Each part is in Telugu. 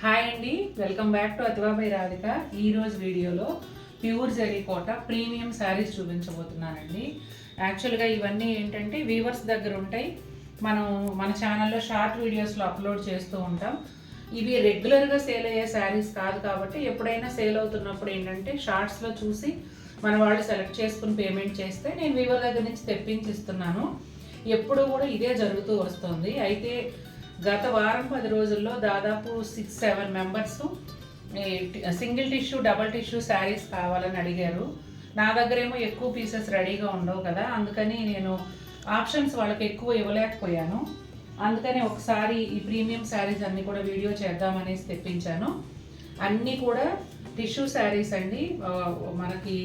హాయ్ అండి, వెల్కమ్ బ్యాక్ టు అతివాబై రాధిక. ఈరోజు వీడియోలో ప్యూర్ జరీ కోట ప్రీమియం శారీస్ చూపించబోతున్నానండి. యాక్చువల్గా ఇవన్నీ ఏంటంటే వీవర్స్ దగ్గర ఉంటాయి. మన ఛానల్లో షార్ట్ వీడియోస్లో అప్లోడ్ చేస్తూ ఉంటాం. ఇవి రెగ్యులర్గా సేల్ అయ్యే శారీస్ కాదు కాబట్టి ఎప్పుడైనా సేల్ అవుతున్నప్పుడు ఏంటంటే షార్ట్స్లో చూసి మన వాళ్ళు సెలెక్ట్ చేసుకుని పేమెంట్ చేస్తే నేను వీవర్ దగ్గర నుంచి తెప్పించి ఇస్తున్నాను. ఎప్పుడు కూడా ఇదే జరుగుతూ వస్తుంది. అయితే గత వారం 10 రోజుల్లో దాదాపు 6-7 members single tissue double tissue saris కావాలని అడిగారు. నా దగ్గరేమో ఎక్కువ పీసెస్ రెడీగా ఉండవు కదా, అందుకని నేను ఆప్షన్స్ వాళ్ళకి ఎక్కువ ఇవ్వలేకపోయాను. అందుకని ఒకసారి ఈ ప్రీమియం శారీస్ అన్నీ కూడా వీడియో చేద్దామనేసి తెప్పించాను. అన్నీ కూడా టిష్యూ శారీస్ అండి. మనకి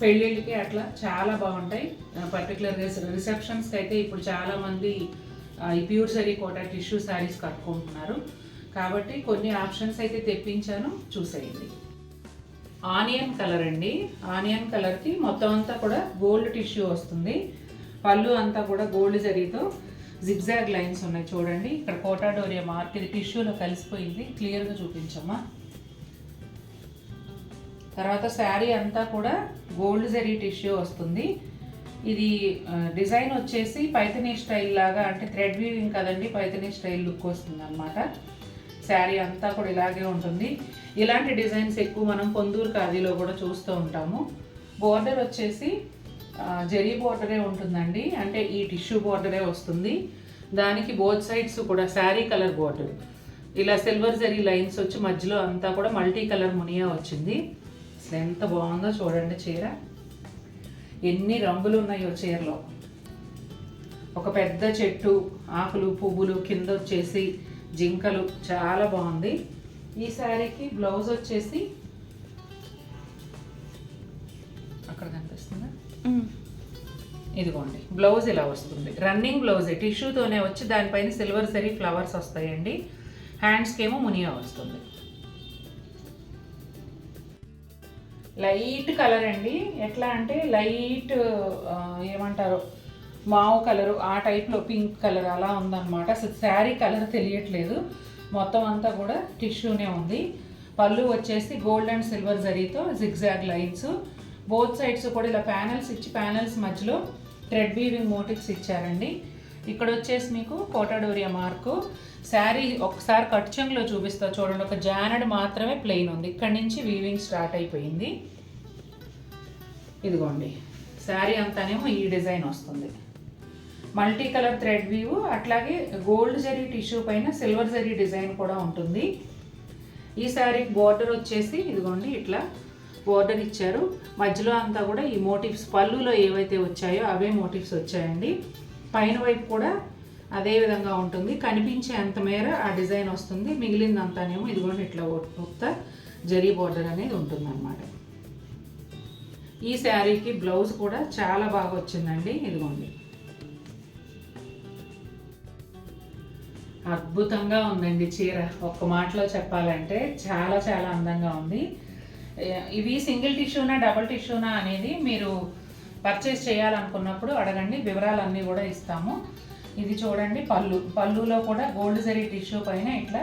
పెళ్ళిళ్ళకి అట్లా చాలా బాగుంటాయి. పర్టికులర్గా రిసెప్షన్స్కి అయితే ఇప్పుడు చాలామంది ఈ ప్యూర్ జరీ కోట టిష్యూ శారీస్ కట్టుకుంటున్నారు కాబట్టి కొన్ని ఆప్షన్స్ అయితే తెప్పించాను, చూసేయండి. ఆనియన్ కలర్ అండి. ఆనియన్ కలర్కి మొత్తం అంతా కూడా గోల్డ్ టిష్యూ వస్తుంది. పళ్ళు అంతా కూడా గోల్డ్ జరీతో జిగ్జాగ్ లైన్స్ ఉన్నాయి చూడండి. ఇక్కడ కోటా డోరియా మార్క్ ఇది టిష్యూలో కలిసిపోయింది, క్లియర్గా చూపించమ్మా. తర్వాత శారీ అంతా కూడా గోల్డ్ జరీ టిష్యూ వస్తుంది. ఇది డిజైన్ వచ్చేసి పైథనీ స్టైల్ లాగా, అంటే థ్రెడ్ వీవింగ్ కదండి, పైథనీ స్టైల్ లుక్ వస్తుంది అనమాట. శారీ అంతా కూడా ఇలాగే ఉంటుంది. ఇలాంటి డిజైన్స్ ఎక్కువ మనం పొందూరు ఖాదీలో కూడా చూస్తూ ఉంటాము. బోర్డర్ వచ్చేసి జరీ బోర్డరే ఉంటుందండి, అంటే ఈ టిష్యూ బోర్డరే వస్తుంది. దానికి బోత్ సైడ్స్ కూడా శారీ కలర్ బోర్డర్ ఇలా సిల్వర్ జరీ లైన్స్ వచ్చి మధ్యలో అంతా కూడా మల్టీ కలర్ మునియా వచ్చింది. అసలు ఎంత బాగుందో చూడండి చీర. ఎన్ని రంగులు ఉన్నాయో చీరలో. ఒక పెద్ద చెట్టు, ఆకులు, పువ్వులు, కింద వచ్చేసి జింకలు, చాలా బాగుంది. ఈ శారీకి బ్లౌజ్ వచ్చేసి అక్కడ కనిపిస్తుందా, ఇదిగోండి బ్లౌజ్ ఇలా వస్తుంది. రన్నింగ్ బ్లౌజే, టిష్యూతోనే వచ్చి దానిపైన సిల్వర్ జరీ ఫ్లవర్స్ వస్తాయండి. హ్యాండ్స్కి ఏమో మునియా వస్తుంది. లైట్ కలర్ అండి. ఎట్లా అంటే లైట్ ఏమంటారు, మావు కలరు, ఆ టైప్లో పింక్ కలర్ అలా ఉందన్నమాట. అసలు శారీ కలర్ తెలియట్లేదు. మొత్తం అంతా కూడా టిష్యూనే ఉంది. పళ్ళు వచ్చేసి గోల్డ్ అండ్ సిల్వర్ జరీతో జిగ్జాగ్ లైన్స్. బోత్ సైడ్స్ కూడా ఇలా ప్యానల్స్ ఇచ్చి ప్యానల్స్ మధ్యలో థ్రెడ్ వీవింగ్ మోటివ్స్ ఇచ్చారండి. ఇక్కడ వచ్చేసి మీకు కోటా డోరియా మార్కు. శారీ ఒకసారి కట్ చెంగులో చూపిస్తా చూడండి. ఒక జానడ్ మాత్రమే ప్లెయిన్ ఉంది, ఇక్కడి నుంచి వీవింగ్ స్టార్ట్ అయిపోయింది. ఇదిగోండి శారీ అంతానేమో ఈ డిజైన్ వస్తుంది. మల్టీ కలర్ థ్రెడ్ వీవ్, అట్లాగే గోల్డ్ జరీ టిష్యూ పైన సిల్వర్ జరీ డిజైన్ కూడా ఉంటుంది. ఈ శారీకి బోర్డర్ వచ్చేసి ఇదిగోండి ఇట్లా బోర్డర్ ఇచ్చారు. మధ్యలో అంతా కూడా ఈ మోటివ్స్ పళ్ళులో ఏవైతే వచ్చాయో అవే మోటివ్స్ వచ్చాయండి. పైన వైపు కూడా అదే విధంగా ఉంటుంది. కనిపించే అంత మేర ఆ డిజైన్ వస్తుంది. మిగిలిందంతానేమో ఇదిగోండి ఇట్లా కొత్త జరీ బోర్డర్ అనేది ఉంటుందన్నమాట. ఈ శారీకి బ్లౌజ్ కూడా చాలా బాగా వచ్చిందండి. ఇదిగోండి అద్భుతంగా ఉందండి చీర. ఒక్క మాటలో చెప్పాలంటే చాలా చాలా అందంగా ఉంది. ఇవి సింగిల్ టిష్యూనా డబుల్ టిష్యూనా అనేది మీరు పర్చేస్ చేయాలనుకున్నప్పుడు అడగండి, వివరాలన్నీ కూడా ఇస్తాము. ఇది చూడండి పళ్ళులో కూడా గోల్డ్ జరీ టిష్యూ పైన ఇట్లా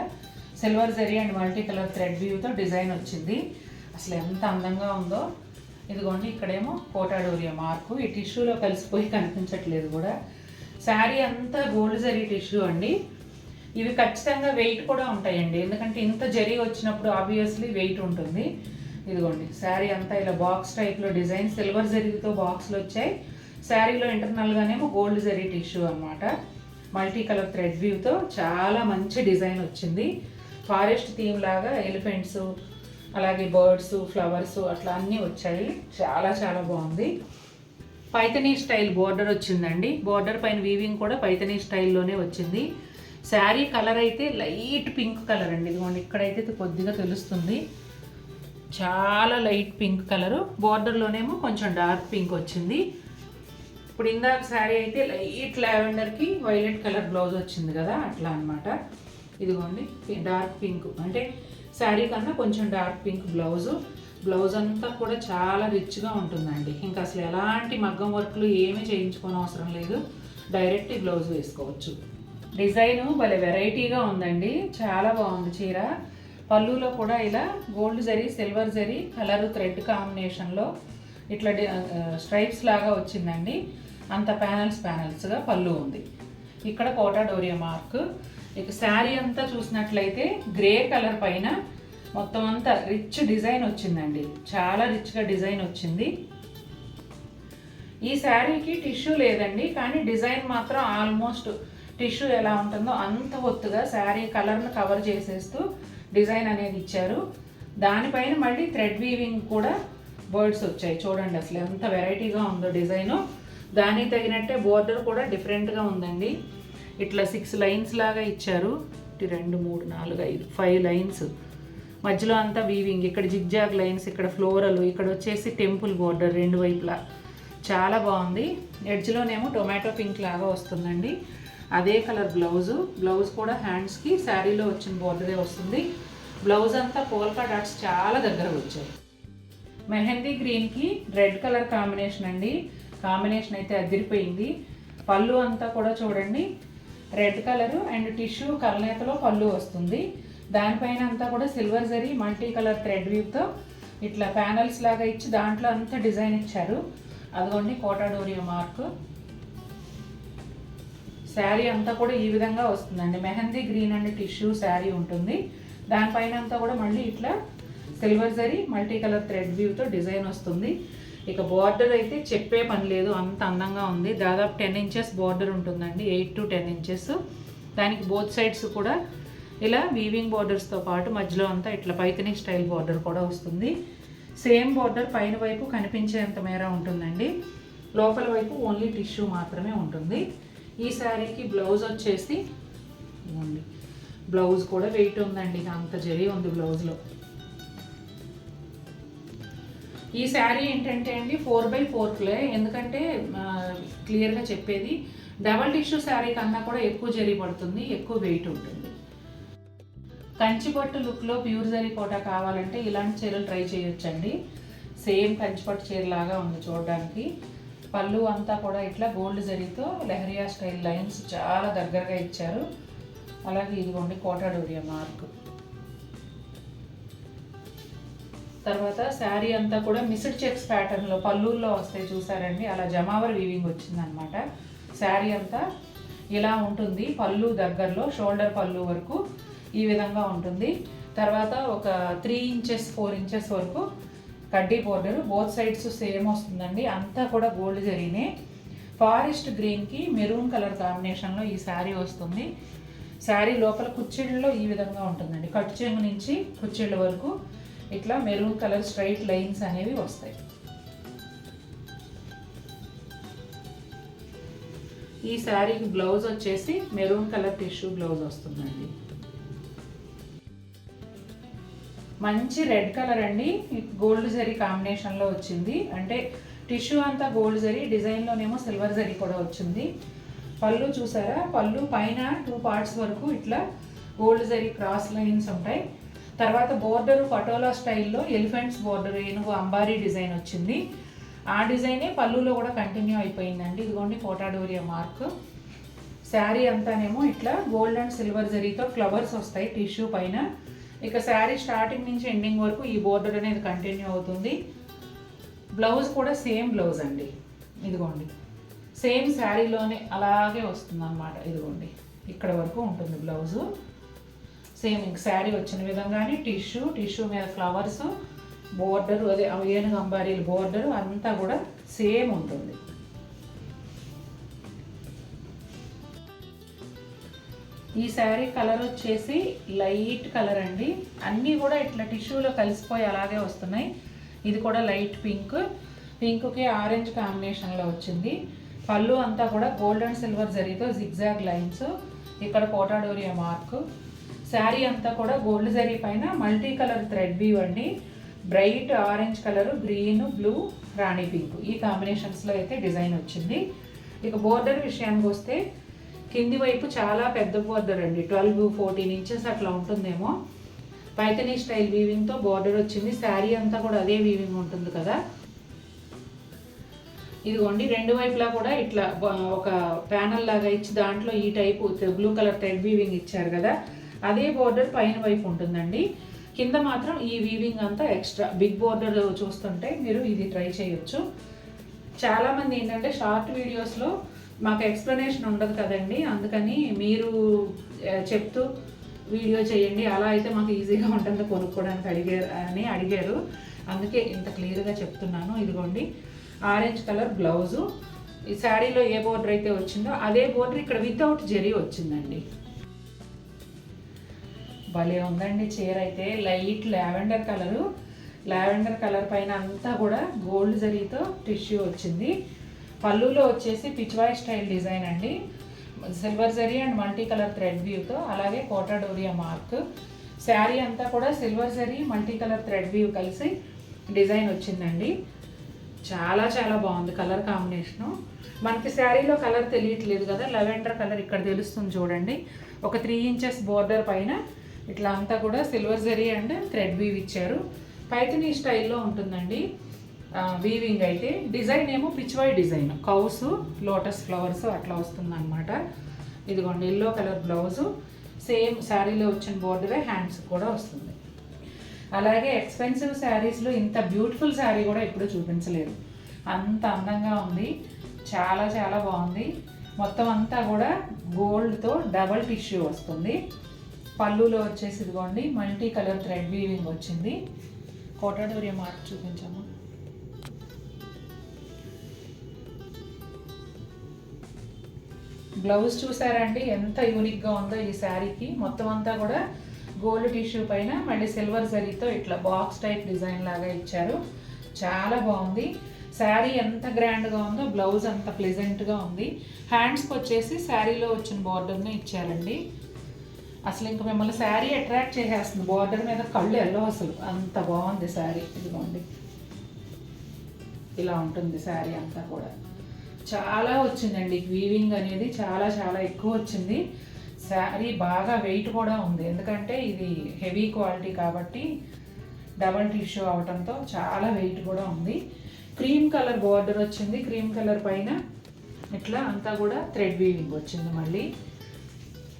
silver zari and multi colour thread వ్యూతో డిజైన్ వచ్చింది. అసలు ఎంత అందంగా ఉందో. ఇదిగోండి ఇక్కడేమో కోటా డోరియా మార్కు. ఈ టిష్యూలో కలిసిపోయి కనిపించట్లేదు కూడా. శారీ అంతా గోల్డ్ జరీ టిష్యూ అండి. ఇవి ఖచ్చితంగా వెయిట్ కూడా ఉంటాయండి, ఎందుకంటే ఇంత జరీ వచ్చినప్పుడు ఆబ్వియస్లీ వెయిట్ ఉంటుంది. ఇదిగోండి శారీ అంతా ఇలా బాక్స్ టైప్లో డిజైన్ సిల్వర్ జరీతో బాక్స్లు వచ్చాయి. శారీలో ఇంటర్నల్గానేమో గోల్డ్ జరీ టిష్యూ అనమాట. మల్టీ కలర్ థ్రెడ్ వ్యూతో చాలా మంచి డిజైన్ వచ్చింది. ఫారెస్ట్ థీమ్ లాగా ఎలిఫెంట్స్, అలాగే బర్డ్స్, ఫ్లవర్స్ అట్లా అన్నీ వచ్చాయి. చాలా చాలా బాగుంది. పైథనీ స్టైల్ బోర్డర్ వచ్చిందండి. బోర్డర్ పైన వీవింగ్ కూడా పైథనీ స్టైల్లోనే వచ్చింది. శారీ కలర్ అయితే లైట్ పింక్ కలర్ అండి. ఇదిగోండి ఇక్కడైతే కొద్దిగా తెలుస్తుంది, చాలా లైట్ పింక్ కలరు. బోర్డర్లోనేమో కొంచెం డార్క్ పింక్ వచ్చింది. ఇప్పుడు ఇందాక శారీ అయితే లైట్ లావెండర్కి వైలెట్ కలర్ బ్లౌజ్ వచ్చింది కదా, అట్లా అనమాట. ఇదిగోండి డార్క్ పింక్, అంటే శారీ కన్నా కొంచెం డార్క్ పింక్ బ్లౌజు. బ్లౌజ్ అంతా కూడా చాలా రిచ్గా ఉంటుందండి. ఇంకా అసలు ఎలాంటి మగ్గం వర్క్లు ఏమీ చేయించుకోని అవసరం లేదు, డైరెక్ట్ ఈ బ్లౌజ్ వేసుకోవచ్చు. డిజైను భలే వెరైటీగా ఉందండి, చాలా బాగుంది చీర. పళ్ళులో కూడా ఇలా gold zari silver zari colour thread కాంబినేషన్లో ఇట్లా స్ట్రైప్స్ లాగా వచ్చిందండి. అంత ప్యానల్స్గా పళ్ళు ఉంది. ఇక్కడ కోటా డోరియా మార్క్. ఇక శారీ అంతా చూసినట్లయితే గ్రే కలర్ పైన మొత్తం అంతా రిచ్ డిజైన్ వచ్చిందండి. చాలా రిచ్గా డిజైన్ వచ్చింది. ఈ శారీకి టిష్యూ లేదండి, కానీ డిజైన్ మాత్రం ఆల్మోస్ట్ టిష్యూ ఎలా ఉంటుందో అంత ఒత్తుగా శారీ కలర్ను కవర్ చేసేస్తూ డిజైన్ అనేది ఇచ్చారు. దానిపైన మళ్ళీ థ్రెడ్ వీవింగ్ కూడా బర్డ్స్ వచ్చాయి. చూడండి అసలు ఎంత వెరైటీగా ఉందో డిజైను. దానికి తగినట్టే బోర్డర్ కూడా డిఫరెంట్గా ఉందండి. ఇట్లా 6 లైన్స్ లాగా ఇచ్చారు. 2 3 4 5 5 లైన్స్. మధ్యలో అంతా వీవింగ్, ఇక్కడ జిగ్జాగ్ లైన్స్, ఇక్కడ ఫ్లోరల్, ఇక్కడ వచ్చేసి టెంపుల్ బోర్డర్ రెండు వైపులా. చాలా బాగుంది. ఎడ్జ్లోనేమో టొమాటో పింక్ లాగా వస్తుందండి. అదే కలర్ బ్లౌజ్ కూడా హ్యాండ్స్కి శారీలో వచ్చిన బోర్డరే వస్తుంది. బ్లౌజ్ అంతా పోల్కా డాట్స్ చాలా దగ్గర వచ్చాయి. మెహందీ గ్రీన్కి రెడ్ కలర్ కాంబినేషన్ అండి. కాంబినేషన్ అయితే అదిరిపోయింది. పళ్ళు అంతా కూడా చూడండి రెడ్ కలరు అండ్ టిష్యూ కలనేతలో పళ్ళు వస్తుంది. దానిపైన అంతా కూడా silver zari multi colour thread వీవ్తో ఇట్లా ప్యానల్స్ లాగా ఇచ్చి దాంట్లో అంతా డిజైన్ ఇచ్చారు. అదిగోండి కోటా డోరియా మార్క్. శారీ అంతా కూడా ఈ విధంగా వస్తుందండి. Mehendi green and tissue sari ఉంటుంది. దానిపైన అంతా కూడా మళ్ళీ ఇట్లా silver zari multi colour thread వీవ్తో డిజైన్ వస్తుంది. ఇక బార్డర్ అయితే చెప్పే పని లేదు, అంత అందంగా ఉంది. దాదాపు 10 ఇంచెస్ బార్డర్ ఉంటుందండి, 8 to 10 ఇంచెస్. దానికి బోత్ సైడ్స్ కూడా ఇలా వీవింగ్ బార్డర్స్తో పాటు మధ్యలో అంతా ఇట్లా పైతని స్టైల్ బార్డర్ కూడా వస్తుంది. సేమ్ బార్డర్ పైన వైపు కనిపించేంత మేర ఉంటుందండి. లోపల వైపు ఓన్లీ టిష్యూ మాత్రమే ఉంటుంది. ఈ శారీకి బ్లౌజ్ వచ్చేసి బ్లౌజ్ కూడా వెయిట్ ఉందండి, అంత జరీ ఉంది బ్లౌజ్లో. ఈ శారీ ఏంటంటే అండి 4x4 ఎందుకంటే క్లియర్గా చెప్పేది డబల్ టిష్యూ శారీ కన్నా కూడా ఎక్కువ జరీ పడుతుంది, ఎక్కువ వెయిట్ ఉంటుంది. కంచిపట్టు లుక్లో ప్యూర్ జరీ కోటా కావాలంటే ఇలాంటి చీరలు ట్రై చేయొచ్చండి. సేమ్ కంచిపట్టు చీరలాగా ఉంది చూడడానికి. పళ్ళు అంతా కూడా ఇట్లా గోల్డ్ జరీతో లెహరియా స్టైల్ లైన్స్ చాలా దగ్గరగా ఇచ్చారు. అలాగే ఇదిగోండి కోటా డోరియా మార్క్. తర్వాత శారీ అంతా కూడా మిస్డ్ చెక్స్ ప్యాటర్న్లో పళ్ళుల్లో వస్తాయి చూసారండి, అలా జమావర్ వీవింగ్ వచ్చిందనమాట. శారీ అంతా ఇలా ఉంటుంది. పళ్ళు దగ్గరలో షోల్డర్ పళ్ళు వరకు ఈ విధంగా ఉంటుంది. తర్వాత ఒక 3 ఇంచెస్ 4 ఇంచెస్ వరకు కడ్డీ బోర్డర్, బోత్ సైడ్స్ సేమ్ వస్తుందండి. అంతా కూడా గోల్డ్ జరీనే. ఫారెస్ట్ గ్రీన్కి మెరూన్ కలర్ కాంబినేషన్లో ఈ శారీ వస్తుంది. శారీ లోపల కుచ్చిళ్ళలో ఈ విధంగా ఉంటుందండి. కట్ చెంగు నుంచి కుచ్చిళ్ళ వరకు ఇట్లా మెరూన్ కలర్ స్ట్రైట్ లైన్స్ అనేవి వస్తాయి. ఈ శారీకి బ్లౌజ్ వచ్చేసి మెరూన్ కలర్ టిష్యూ బ్లౌజ్ వస్తుందండి. మంచి రెడ్ కలర్ అండి, గోల్డ్ జరీ కాంబినేషన్లో వచ్చింది. అంటే టిష్యూ అంతా గోల్డ్ జరీ, డిజైన్లోనేమో సిల్వర్ జరీ కూడా వచ్చింది. పళ్ళు చూసారా, పళ్ళు పైన 2 పార్ట్స్ వరకు ఇట్లా గోల్డ్ జరీ క్రాస్ లైన్స్ ఉంటాయి. తర్వాత బోర్డర్ పటోలా స్టైల్లో ఎలిఫెంట్స్ బోర్డర్, ఏనుగు అంబారీ డిజైన్ వచ్చింది. ఆ డిజైనే పళ్ళులో కూడా కంటిన్యూ అయిపోయిందండి. ఇదిగోండి కోటా డోరియా మార్క్. శారీ అంతానేమో ఇట్లా గోల్డ్ అండ్ సిల్వర్ జరీతో ఫ్లవర్స్ వస్తాయి టిష్యూ పైన. ఇక శారీ స్టార్టింగ్ నుంచి ఎండింగ్ వరకు ఈ బోర్డర్ అనేది కంటిన్యూ అవుతుంది. బ్లౌజ్ కూడా సేమ్ బ్లౌజ్ అండి. ఇదిగోండి సేమ్ శారీలోనే అలాగే వస్తుంది అన్నమాట. ఇదిగోండి ఇక్కడ వరకు ఉంటుంది బ్లౌజు. సేమ్ ఇంక శారీ వచ్చిన విధంగానే టిష్యూ మీద ఫ్లవర్స్, బోర్డర్, అదే ఏనుగు అంబారీల బోర్డర్ అంతా కూడా సేమ్ ఉంటుంది. ఈ శారీ కలర్ వచ్చేసి లైట్ కలర్ అండి. అన్నీ కూడా ఇట్లా టిష్యూలో కలిసిపోయి అలాగే వస్తున్నాయి. ఇది కూడా లైట్ పింక్కి ఆరెంజ్ కాంబినేషన్లో వచ్చింది. పళ్ళు అంతా కూడా గోల్డ్ అండ్ సిల్వర్ జరీతో జిగ్జాగ్ లైన్స్. ఇక్కడ కోటా డోరియా మార్క్. శారీ అంతా కూడా గోల్డ్ జరీ పైన మల్టీ కలర్ థ్రెడ్ వీవ్ అండి. Bright orange colour, green, blue, rani pink ఈ కాంబినేషన్స్లో అయితే డిజైన్ వచ్చింది. ఇక బోర్డర్ విషయానికి వస్తే కింది వైపు చాలా పెద్ద బోర్డర్ అండి, 12-14 ఇంచెస్ అట్లా ఉంటుందేమో. పైతనీ స్టైల్ వీవింగ్తో బోర్డర్ వచ్చింది. శారీ అంతా కూడా అదే వీవింగ్ ఉంటుంది కదా. ఇదిగోండి రెండు వైపులా కూడా ఇట్లా ఒక ప్యానల్ లాగా ఇచ్చి దాంట్లో ఈ type blue colour thread weaving ఇచ్చారు కదా, అదే బోర్డర్ పైన వైపు ఉంటుందండి. కింద మాత్రం ఈ వీవింగ్ అంతా ఎక్స్ట్రా బిగ్ బోర్డర్ చూస్తుంటే మీరు ఇది ట్రై చేయొచ్చు. చాలామంది ఏంటంటే షార్ట్ వీడియోస్లో మాకు ఎక్స్ప్లెనేషన్ ఉండదు కదండి, అందుకని మీరు చెప్తూ వీడియో చేయండి, అలా అయితే మాకు ఈజీగా ఉంటుంది కొనుక్కోవడానికి అడిగారు. అందుకే ఇంత క్లియర్గా చెప్తున్నాను. ఇదిగోండి ఆరెంజ్ కలర్ బ్లౌజు, ఈ శారీలో ఏ బోర్డర్ అయితే వచ్చిందో అదే బోర్డర్ ఇక్కడ వితౌట్ జెరీ వచ్చిందండి. భలే ఉందండి చీర అయితే. లైట్ లావెండర్ కలర్ పైన అంతా కూడా గోల్డ్ జరీతో టిష్యూ వచ్చింది. పళ్ళులో వచ్చేసి పిచ్వాయ్ స్టైల్ డిజైన్ అండి, silver zari and multi colour thread వ్యూతో, అలాగే కోటా డోరియా మార్క్. శారీ అంతా కూడా silver zari multi colour thread weave కలిసి డిజైన్ వచ్చిందండి. చాలా చాలా బాగుంది కలర్ కాంబినేషను. మనకి శారీలో కలర్ తెలియట్లేదు కదా, లెవెండర్ కలర్ ఇక్కడ తెలుస్తుంది చూడండి. ఒక 3 ఇంచెస్ బోర్డర్ పైన ఇట్లా అంతా కూడా silver zari and thread weave ఇచ్చారు. పైథనీ స్టైల్లో ఉంటుందండి వీవింగ్ అయితే. డిజైన్ ఏమో Pichwai design, cows lotus flowers అట్లా వస్తుందన్నమాట. ఇదిగోండి ఎల్లో కలర్ బ్లౌజు, సేమ్ శారీలో వచ్చిన బోర్డరే హ్యాండ్స్ కూడా వస్తుంది. అలాగే ఎక్స్పెన్సివ్ శారీస్లో ఇంత బ్యూటిఫుల్ శారీ కూడా ఎప్పుడూ చూపించలేదు, అంత అందంగా ఉంది. చాలా చాలా బాగుంది. మొత్తం అంతా కూడా గోల్డ్తో డబల్ టిష్యూ వస్తుంది. పళ్ళులో వచ్చేసి ఇదిగోండి మల్టీ కలర్ థ్రెడ్ వీవింగ్ వచ్చింది. కోటా డోరియా మార్క్ చూపించాము. బ్లౌజ్ చూసారండి ఎంత యూనిక్గా ఉందో ఈ శారీకి. మొత్తం అంతా కూడా గోల్డ్ టిష్యూ పైన మళ్ళీ సిల్వర్ జరీతో ఇట్లా బాక్స్ టైప్ డిజైన్ లాగా ఇచ్చారు. చాలా బాగుంది. శారీ ఎంత గ్రాండ్గా ఉందో బ్లౌజ్ అంత ప్లెజెంట్గా ఉంది. హ్యాండ్స్కి వచ్చేసి శారీలో వచ్చిన బార్డర్నే ఇచ్చారండి. అసలు ఇంక మిమ్మల్ని శారీ అట్రాక్ట్ చేసేస్తుంది, బార్డర్ మీద కళ్ళు ఎల్లో అసలు అంత బాగుంది శారీ. ఇదిగోండి ఇలా ఉంటుంది శారీ అంతా కూడా. చాలా వచ్చిందండి వీవింగ్ అనేది, చాలా చాలా ఎక్కువ వచ్చింది. శారీ బాగా వెయిట్ కూడా ఉంది, ఎందుకంటే ఇది హెవీ క్వాలిటీ కాబట్టి డబల్ టిష్యూ అవడంతో చాలా వెయిట్ కూడా ఉంది. క్రీమ్ కలర్ బార్డర్ వచ్చింది, క్రీమ్ కలర్ పైన ఇట్లా అంతా కూడా థ్రెడ్ వీవింగ్ వచ్చింది. మళ్ళీ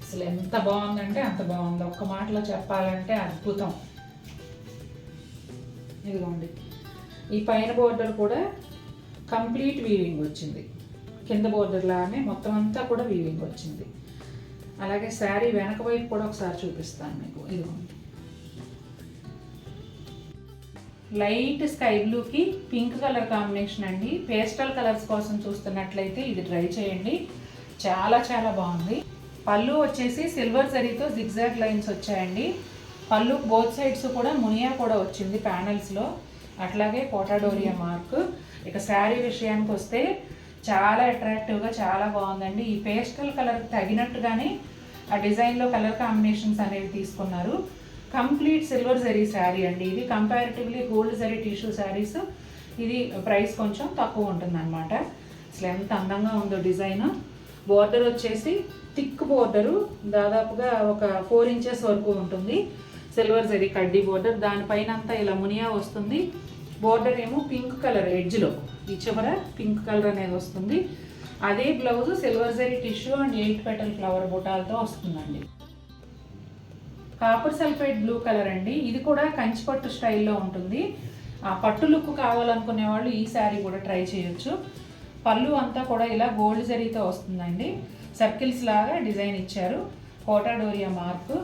అసలు ఎంత బాగుందంటే అంత బాగుంది, ఒక్క మాటలో చెప్పాలంటే అద్భుతం. ఇదిగోండి ఈ పైన బోర్డర్ కూడా కంప్లీట్ వీవింగ్ వచ్చింది, కింద బోర్డర్ లాగానే మొత్తం అంతా కూడా వీవింగ్ వచ్చింది. అలాగే శారీ వెనక వైపు కూడా ఒకసారి చూపిస్తాను మీకు. ఇదిగోండి లైట్ స్కై బ్లూకి పింక్ కలర్ కాంబినేషన్ అండి. పేస్టల్ కలర్స్ కోసం చూస్తున్నట్లయితే ఇది ట్రై చేయండి, చాలా చాలా బాగుంది. పళ్ళు వచ్చేసి సిల్వర్ జరీతో జిగ్జాగ్ లైన్స్ వచ్చాయండి. పళ్ళు బోత్ సైడ్స్ కూడా మునియా కూడా వచ్చింది ప్యానల్స్లో, అట్లాగే కోటా డోరియా మార్క్. ఇక శారీ విషయానికి వస్తే చాలా అట్రాక్టివ్గా చాలా బాగుందండి. ఈ పేస్టల్ కలర్ తగినట్టుగానే ఆ డిజైన్లో కలర్ కాంబినేషన్స్ అనేవి తీసుకున్నారు. కంప్లీట్ సిల్వర్ జరీ శారీ అండి ఇది. Comparatively gold zari tissue saris ఇది ప్రైస్ కొంచెం తక్కువ ఉంటుంది అనమాట. అసలు ఎంత అందంగా ఉందో డిజైన్. బోర్డర్ వచ్చేసి థిక్ బోర్డరు, దాదాపుగా ఒక 4 ఇంచెస్ వరకు ఉంటుంది. సిల్వర్ జరీ కడ్డీ బోర్డర్, దానిపైన అంతా ఇలా మునియా వస్తుంది. బోర్డర్ ఏమో పింక్ కలర్ ఎడ్జ్లో ఈ చివర పింక్ కలర్ అనేది వస్తుంది. అదే blouse silver zari tissue and 8 petal flower బుటాలతో వస్తుందండి. కాపర్ సల్ఫైడ్ బ్లూ కలర్ అండి, ఇది కూడా కంచిపట్టు స్టైల్లో ఉంటుంది. ఆ పట్టు లుక్ కావాలనుకునే వాళ్ళు ఈ శారీ కూడా ట్రై చేయొచ్చు. పళ్ళు అంతా కూడా ఇలా గోల్డ్ జరీతో వస్తుందండి, సర్కిల్స్ లాగా డిజైన్ ఇచ్చారు, కోటా డోరియా మార్క్.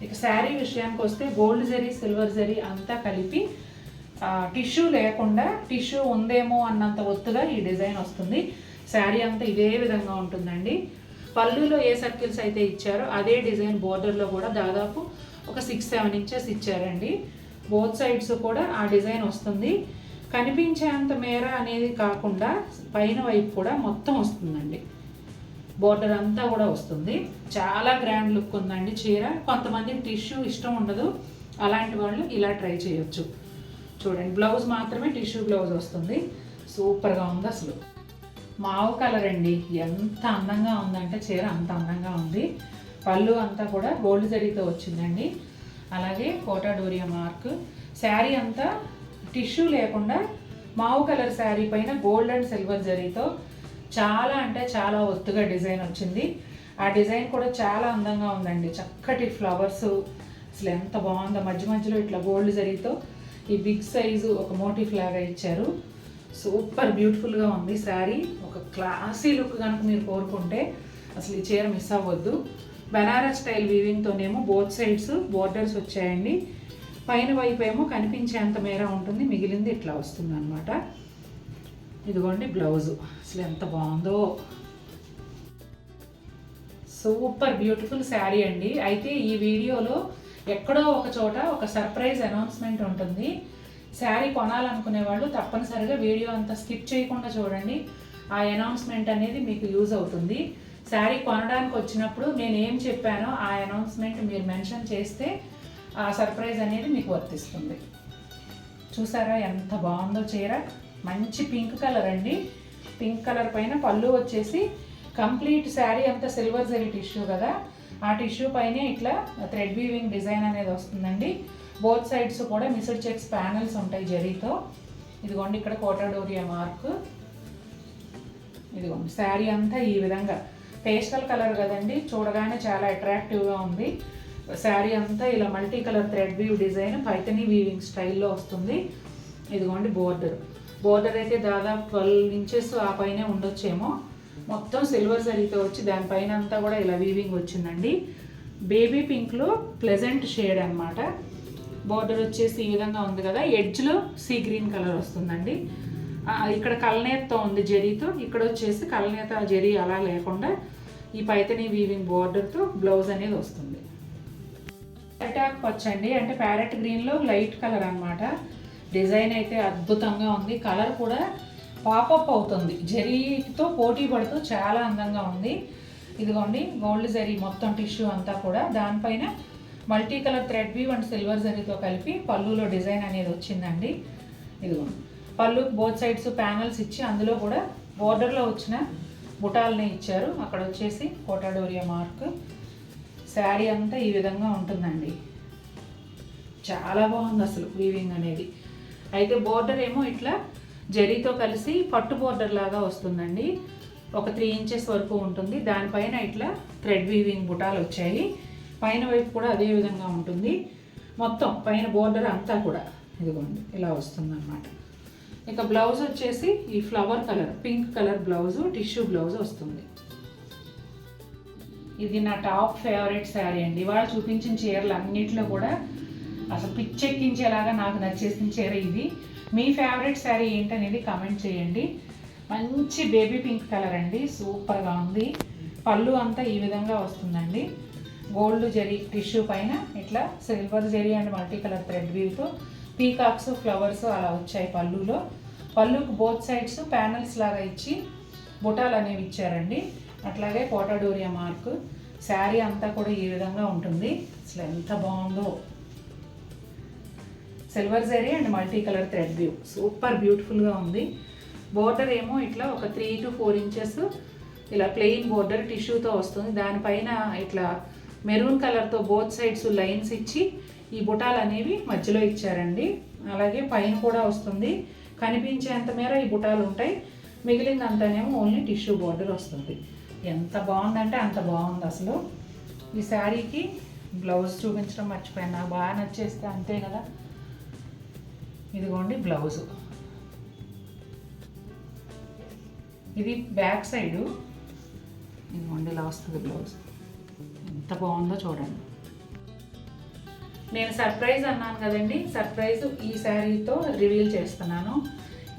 ఇక శారీ విషయానికి వస్తే గోల్డ్ జరీ సిల్వర్ జరీ అంతా కలిపి టిష్యూ లేకుండా టిష్యూ ఉందేమో అన్నంత ఒత్తుగా ఈ డిజైన్ వస్తుంది. శారీ అంతా ఇదే విధంగా ఉంటుందండి. పళ్ళులో ఏ సర్కిల్స్ అయితే ఇచ్చారో అదే డిజైన్ బోర్డర్లో కూడా దాదాపు ఒక 6-7 ఇంచెస్ ఇచ్చారండి. బోత్ సైడ్స్ కూడా ఆ డిజైన్ వస్తుంది. కనిపించేంత మేర అనేది కాకుండా పైన వైపు కూడా మొత్తం వస్తుందండి, బోర్డర్ అంతా కూడా వస్తుంది. చాలా గ్రాండ్ లుక్ ఉందండి చీర. కొంతమందికి టిష్యూ ఇష్టం ఉండదు, అలాంటి వాళ్ళు ఇలా ట్రై చేయొచ్చు. చూడండి బ్లౌజ్ మాత్రమే టిష్యూ బ్లౌజ్ వస్తుంది, సూపర్గా ఉంది అసలు. మావు కలర్ అండి, ఎంత అందంగా ఉందంటే చీర అంత అందంగా ఉంది. పళ్ళు అంతా కూడా గోల్డ్ జరీతో వచ్చిందండి, అలాగే కోటా డోరియా మార్క్. శారీ అంతా టిష్యూ లేకుండా మావు కలర్ శారీ పైన గోల్డ్ అండ్ సిల్వర్ జరీతో చాలా అంటే చాలా ఒత్తుగా డిజైన్ వచ్చింది. ఆ డిజైన్ కూడా చాలా అందంగా ఉందండి. చక్కటి ఫ్లవర్స్, అసలు ఎంత బాగుందో, మధ్య మధ్యలో ఇట్లా గోల్డ్ జరీతో ఈ బిగ్ సైజు ఒక మోటిఫ్ లాగా ఇచ్చారు. సూపర్ బ్యూటిఫుల్గా ఉంది శారీ. ఒక క్లాసీ లుక్ కనుక మీరు కోరుకుంటే అసలు ఈ చీర మిస్ అవ్వద్దు. బనారస్ స్టైల్ వీవింగ్తోనేమో బోత్ సైడ్స్ బోర్డర్స్ వచ్చాయండి. పైన వైపు ఏమో కనిపించేంత మేర ఉంటుంది, మిగిలింది ఇట్లా వస్తుంది అనమాట. ఇదిగోండి బ్లౌజు, అసలు ఎంత బాగుందో. సూపర్ బ్యూటిఫుల్ శారీ అండి. అయితే ఈ వీడియోలో ఎక్కడో ఒక చోట ఒక సర్ప్రైజ్ అనౌన్స్మెంట్ ఉంటుంది. శారీ కొనాలనుకునే వాళ్ళు తప్పనిసరిగా వీడియో అంతా స్కిప్ చేయకుండా చూడండి. ఆ అనౌన్స్మెంట్ అనేది మీకు యూజ్ అవుతుంది. శారీ కొనడానికి వచ్చినప్పుడు నేను ఏం చెప్పానో ఆ అనౌన్స్మెంట్ మీరు మెన్షన్ చేస్తే ఆ సర్ప్రైజ్ అనేది మీకు వర్తిస్తుంది. చూసారా ఎంత బాగుందో చీర. మంచి పింక్ కలర్ అండి. పింక్ కలర్ పైన పళ్ళు వచ్చేసి కంప్లీట్ శారీ అంతా సిల్వర్ జరీ టిష్యూ కదా, ఆ టిష్యూ పైనే ఇట్లా థ్రెడ్ వీవింగ్ డిజైన్ అనేది వస్తుందండి. బోత్ సైడ్స్ కూడా మిస్డ్ చెక్స్ ప్యానల్స్ ఉంటాయి జరీతో. ఇదిగోండి ఇక్కడ కోటాడోరియా మార్క్. ఇదిగోండి శారీ అంతా ఈ విధంగా పేస్టల్ కలర్ కదండి, చూడగానే చాలా అట్రాక్టివ్గా ఉంది. శారీ అంతా ఇలా multi colour thread weave design Paithani weaving స్టైల్లో వస్తుంది. ఇదిగోండి బోర్డర్ అయితే దాదాపు 12 ఇంచెస్ ఆ పైనే ఉండొచ్చేమో. మొత్తం సిల్వర్ జరీతో వచ్చి దానిపైన అంతా కూడా ఇలా వీవింగ్ వచ్చిందండి. బేబీ పింక్లో ప్లెజెంట్ షేడ్ అనమాట. బోర్డర్ వచ్చేసి ఈ విధంగా ఉంది కదా, ఎడ్జ్లో సీ గ్రీన్ కలర్ వస్తుందండి. ఇక్కడ కల్నేతతో ఉంది జరీతో, ఇక్కడ వచ్చేసి కల్నేత జరీ అలా లేకుండా ఈ పైథనీ వీవింగ్ బోర్డర్తో బ్లౌజ్ అనేది వస్తుంది. అటాక్ పచ్చండి, అంటే ప్యారెట్ గ్రీన్లో లైట్ కలర్ అనమాట. డిజైన్ అయితే అద్భుతంగా ఉంది. కలర్ కూడా పాపప్ అవుతుంది, జరీతో పోటీ పడుతూ చాలా అందంగా ఉంది. ఇదిగోండి గోల్డ్ జరీ మొత్తం టిష్యూ అంతా కూడా, దానిపైన multi colour thread weave and silver జరీతో కలిపి పళ్ళులో డిజైన్ అనేది వచ్చిందండి. ఇదిగోండి పళ్ళు బోత్ సైడ్స్ ప్యానల్స్ ఇచ్చి అందులో కూడా బోర్డర్లో వచ్చిన బుటాలనే ఇచ్చారు. అక్కడ వచ్చేసి కోటాడోరియా మార్క్. శారీ అంతా ఈ విధంగా ఉంటుందండి. చాలా బాగుంది అసలు వీవింగ్ అనేది. అయితే బోర్డర్ ఏమో ఇట్లా జరీతో కలిసి పట్టు బోర్డర్ లాగా వస్తుందండి. ఒక 3 ఇంచెస్ వరకు ఉంటుంది. దానిపైన ఇట్లా థ్రెడ్ వీవింగ్ బుటాలు వచ్చాయి. పైన వైపు కూడా అదే విధంగా ఉంటుంది. మొత్తం పైన బోర్డర్ అంతా కూడా ఇదిగోండి ఇలా వస్తుంది అన్నమాట. ఇక బ్లౌజ్ వచ్చేసి ఈ flower colour pink colour blouse, tissue blouse వస్తుంది. ఇది నా టాప్ ఫేవరెట్ శారీ అండి. ఇవాళ చూపించిన చీరలు అన్నింటిలో కూడా అసలు పిచ్చెక్కించేలాగా నాకు నచ్చేసిన చీర ఇది. మీ ఫేవరెట్ శారీ ఏంటనేది కామెంట్ చేయండి. మంచి బేబీ పింక్ కలర్ అండి, సూపర్గా ఉంది. పళ్ళు అంతా ఈ విధంగా వస్తుందండి. గోల్డ్ జరీ టిష్యూ పైన ఇట్లా silver zari and multi colour thread వీవ్తో పీకాక్స్ ఫ్లవర్స్ అలా వచ్చాయి పళ్ళులో. పళ్ళుకు బోత్ సైడ్స్ ప్యానల్స్ లాగా ఇచ్చి బుటాలు అనేవి ఇచ్చారండి. అట్లాగే కోటాడోరియా మార్క్. శారీ అంతా కూడా ఈ విధంగా ఉంటుంది. అసలు ఎంత బాగుందో. Silver zari and multi colour thread view super బ్యూటిఫుల్గా ఉంది. బోర్డర్ ఏమో ఇట్లా ఒక 3 to 4 ఇంచెస్ ఇలా ప్లెయిన్ బోర్డర్ టిష్యూతో వస్తుంది. దానిపైన ఇట్లా మెరూన్ కలర్తో బోత్ సైడ్స్ లైన్స్ ఇచ్చి ఈ బుటాలు అనేవి మధ్యలో ఇచ్చారండి. అలాగే పైన కూడా వస్తుంది, కనిపించేంత మేర ఈ బుటాలు ఉంటాయి. మిగిలిందంతానేమో ఓన్లీ టిష్యూ బోర్డర్ వస్తుంది. ఎంత బాగుందంటే అంత బాగుంది అసలు. ఈ శారీకి బ్లౌజ్ చూపించడం మర్చిపోయాను, నాకు బాగా నచ్చేస్తే అంతే కదా. ఇదిగోండి బ్లౌజు, ఇది బ్యాక్ సైడు. ఇదిగోండి ఇలా వస్తుంది బ్లౌజ్. ఎంత బాగుందో చూడండి. నేను సర్ప్రైజ్ అన్నాను కదండి, సర్ప్రైజ్ ఈ శారీతో రివీల్ చేస్తున్నాను.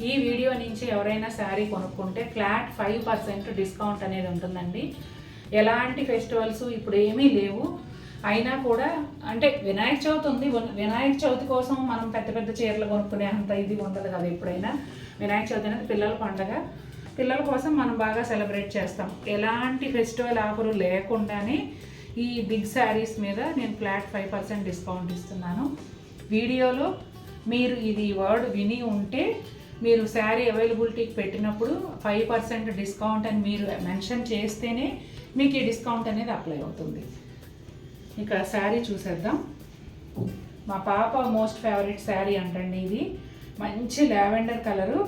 ఈ వీడియో నుంచి ఎవరైనా శారీ కొనుక్కుంటే ఫ్లాట్ 5% డిస్కౌంట్ అనేది ఉంటుందండి. ఎలాంటి ఫెస్టివల్స్ ఇప్పుడు ఏమీ లేవు, అయినా కూడా అంటే వినాయక చవితి ఉంది. వినాయక చవితి కోసం మనం పెద్ద పెద్ద చీరలు కొనుక్కునే అంత ఇది ఉండదు కదా. ఎప్పుడైనా వినాయక చవితి అనేది పిల్లల పండగ, పిల్లల కోసం మనం బాగా సెలబ్రేట్ చేస్తాం. ఎలాంటి ఫెస్టివల్ ఆఫరు లేకుండానే ఈ బిగ్ శారీస్ మీద నేను ఫ్లాట్ 5% డిస్కౌంట్ ఇస్తున్నాను. వీడియోలో మీరు ఇది వర్డ్ విని ఉంటే మీరు శారీ అవైలబిలిటీకి పెట్టినప్పుడు 5% డిస్కౌంట్ అని మీరు మెన్షన్ చేస్తేనే మీకు ఈ డిస్కౌంట్ అనేది అప్లై అవుతుంది. ఇక్కడ శారీ చూసేద్దాం. మా పాప మోస్ట్ ఫేవరెట్ శారీ అంటండి ఇది. మంచి లావెండర్ కలరు,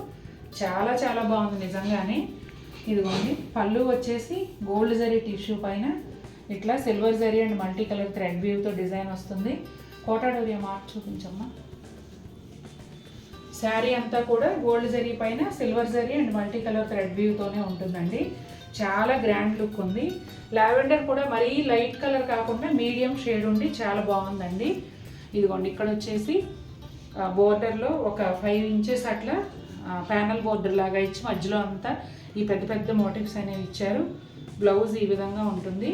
చాలా చాలా బాగుంది నిజంగానే. ఇదిగోండి పళ్ళు వచ్చేసి గోల్డ్ జరీ టిష్యూ పైన ఇట్లా silver zari and multi colour thread వీవ్తో డిజైన్ వస్తుంది. కోటాడోరియా మార్క్ చూపించమ్మా. శారీ అంతా కూడా గోల్డ్ జరీ పైన silver zari and multi colour thread వీవ్తోనే ఉంటుందండి. చాలా గ్రాండ్ లుక్ ఉంది. లావెండర్ కూడా మరీ లైట్ కలర్ కాకుండా మీడియం షేడ్ ఉండి చాలా బాగుందండి. ఇదిగోండి ఇక్కడ వచ్చేసి బోర్డర్లో ఒక 5 ఇంచెస్ అట్లా ప్యానల్ బోర్డర్ లాగా ఇచ్చి మధ్యలో అంతా ఈ పెద్ద పెద్ద మోటివ్స్ అనేవి ఇచ్చారు. బ్లౌజ్ ఈ విధంగా ఉంటుంది.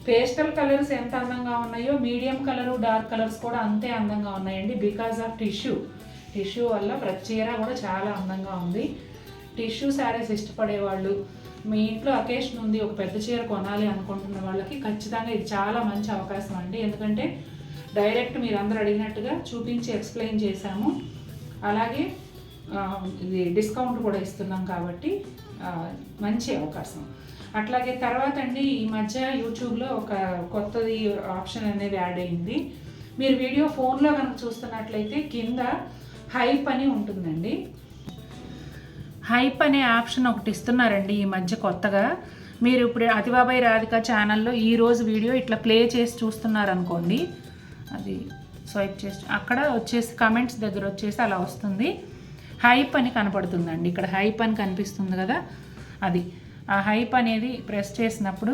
పేస్టల్ కలర్స్ ఎంత అందంగా ఉన్నాయో మీడియం కలరు డార్క్ కలర్స్ కూడా అంతే అందంగా ఉన్నాయండి. బికాజ్ ఆఫ్ టిష్యూ వల్ల ప్రతి చీర కూడా చాలా అందంగా ఉంది. టిష్యూ శారీస్ ఇష్టపడేవాళ్ళు, మీ ఇంట్లో అకేషన్ ఉంది, ఒక పెద్ద చీర కొనాలి అనుకుంటున్న వాళ్ళకి ఖచ్చితంగా ఇది చాలా మంచి అవకాశం అండి. ఎందుకంటే డైరెక్ట్ మీరు అందరూ అడిగినట్టుగా చూపించి ఎక్స్ప్లెయిన్ చేశాము. అలాగే ఇది డిస్కౌంట్ కూడా ఇస్తున్నాం కాబట్టి మంచి అవకాశం. అట్లాగే తర్వాత అండి ఈ మధ్య యూట్యూబ్లో ఒక కొత్తది ఆప్షన్ అనేది యాడ్ అయింది. మీరు వీడియో ఫోన్లో కనుక చూస్తున్నట్లయితే కింద హైప్ అని ఉంటుందండి. హైప్ అనే ఆప్షన్ ఒకటి ఇస్తున్నారండి ఈ మధ్య కొత్తగా. మీరు ఇప్పుడు అతిబాబాయ్ రాధిక ఛానల్లో ఈరోజు వీడియో ఇట్లా ప్లే చేసి చూస్తున్నారనుకోండి, అది స్వైప్ చేసి అక్కడ వచ్చేసి కమెంట్స్ దగ్గర వచ్చేసి అలా వస్తుంది. హైప్ అని కనపడుతుందండి. ఇక్కడ హైప్ అని కనిపిస్తుంది కదా, అది ఆ హైప్ అనేది ప్రెస్ చేసినప్పుడు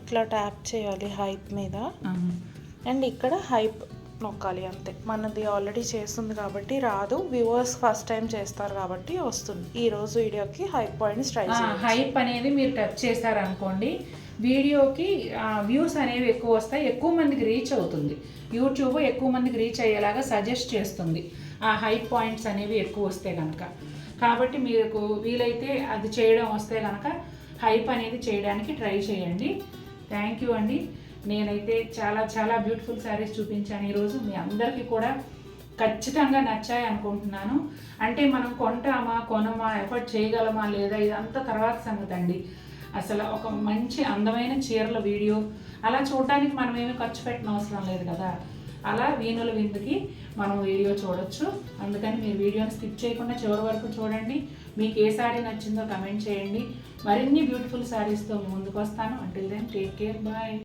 ఇట్లా ట్యాప్ చేయాలి హైప్ మీద అండ్ ఇక్కడ హైప్ నొక్కాలి అంతే. మనది ఆల్రెడీ చేస్తుంది కాబట్టి రాదు, వ్యూవర్స్ ఫస్ట్ టైం చేస్తారు కాబట్టి వస్తుంది. ఈరోజు వీడియోకి హైప్ పాయింట్స్ ట్రై చేయాలి. హైప్ అనేది మీరు టచ్ చేశారనుకోండి వీడియోకి వ్యూస్ అనేవి ఎక్కువ వస్తాయి, ఎక్కువ మందికి రీచ్ అవుతుంది. యూట్యూబ్ ఎక్కువ మందికి రీచ్ అయ్యేలాగా సజెస్ట్ చేస్తుంది ఆ హైప్ పాయింట్స్ అనేవి ఎక్కువ వస్తే కనుక. కాబట్టి మీకు వీలైతే అది చేయడం వస్తే కనుక హైప్ అనేది చేయడానికి ట్రై చేయండి. థ్యాంక్ యూ అండి. నేనైతే చాలా చాలా బ్యూటిఫుల్ శారీస్ చూపించాను ఈరోజు. మీ అందరికీ కూడా ఖచ్చితంగా నచ్చాయి అనుకుంటున్నాను. అంటే మనం కొంటామా కొనమా ఎఫర్ట్ చేయగలమా లేదా ఇదంతా తర్వాత సంగతి అండి. అసలు ఒక మంచి అందమైన చీరల వీడియో అలా చూడడానికి మనం ఏమీ ఖర్చు పెట్టిన అవసరం లేదు కదా. అలా వీణుల విందుకి మనం వీడియో చూడొచ్చు. అందుకని మీరు వీడియోని స్కిప్ చేయకుండా చివరి వరకు చూడండి. మీకు ఏ శారీ నచ్చిందో కమెంట్ చేయండి. మరిన్ని బ్యూటిఫుల్ శారీస్తో ముందుకు వస్తాను. Until then take care, bye.